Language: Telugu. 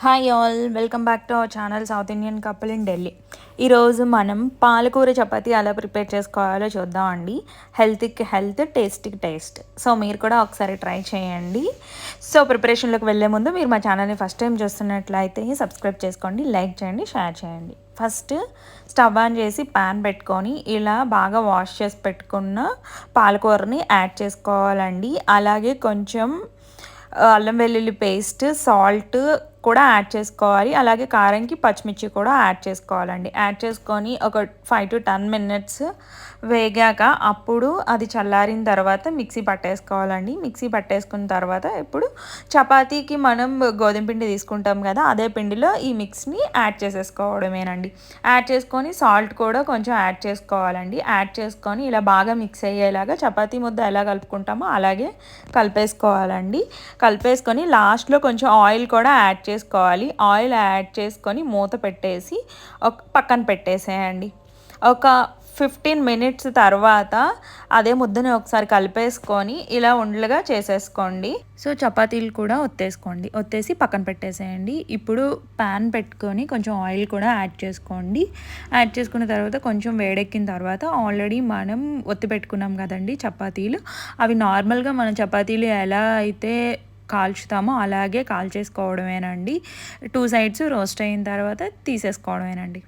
Hi all, welcome back to our channel south Indian couple in Delhi. ఈరోజు మనం పాలకూర చపాతీ ఎలా ప్రిపేర్ చేసుకోవాలో చూద్దామండి. హెల్త్కి హెల్త్, టేస్ట్కి టేస్ట్. సో మీరు కూడా ఒకసారి ట్రై చేయండి. సో ప్రిపరేషన్లోకి వెళ్ళే ముందు మీరు మా ఛానల్ని ఫస్ట్ టైం చూస్తున్నట్లయితే సబ్స్క్రైబ్ చేసుకోండి, లైక్ చేయండి, షేర్ చేయండి. ఫస్ట్ స్టవ్ ఆన్ చేసి ప్యాన్ పెట్టుకొని ఇలా బాగా వాష్ చేసి పెట్టుకున్న పాలకూరని యాడ్ చేసుకోవాలండి. అలాగే కొంచెం అల్లం వెల్లుల్లి పేస్ట్, సాల్ట్ కూడా యాడ్ చేసుకోవాలి. అలాగే కారంకి పచ్చిమిర్చి కూడా యాడ్ చేసుకోవాలండి. యాడ్ చేసుకొని ఒక 5 to 10 minutes వేగాక అప్పుడు అది చల్లారిన తర్వాత మిక్సీ పట్టేసుకోవాలండి. మిక్సీ పట్టేసుకున్న తర్వాత ఇప్పుడు చపాతీకి మనం గోధుమ పిండి తీసుకుంటాం కదా, అదే పిండిలో ఈ మిక్స్ని యాడ్ చేసేసుకోవడమేనండి. యాడ్ చేసుకొని సాల్ట్ కూడా కొంచెం యాడ్ చేసుకోవాలండి. యాడ్ చేసుకొని ఇలా బాగా మిక్స్ అయ్యేలాగా చపాతీ ముద్ద ఎలా కలుపుకుంటామో అలాగే కలిపేసుకోవాలండి. కలిపేసుకొని లాస్ట్లో కొంచెం ఆయిల్ కూడా యాడ్ చేసుకోవాలి. ఆయిల్ యాడ్ చేసుకొని మూత పెట్టేసి పక్కన పెట్టేసేయండి. ఒక 15 minutes తర్వాత అదే ముద్దని ఒకసారి కలిపేసుకొని ఇలా ఉండలుగా చేసేసుకోండి. సో చపాతీలు కూడా ఒత్తేసి పక్కన పెట్టేసేయండి. ఇప్పుడు ప్యాన్ పెట్టుకొని కొంచెం ఆయిల్ కూడా యాడ్ చేసుకోండి. యాడ్ చేసుకున్న తర్వాత కొంచెం వేడెక్కిన తర్వాత ఆల్రెడీ మనం ఒత్తి పెట్టుకున్నాం కదండి చపాతీలు, అవి నార్మల్గా మనం చపాతీలు ఎలా అయితే కాల్చుతామో అలాగే కాల్చేసుకోవడమేనండి. 2 sides రోస్ట్ అయిన తర్వాత తీసేసుకోవడమేనండి.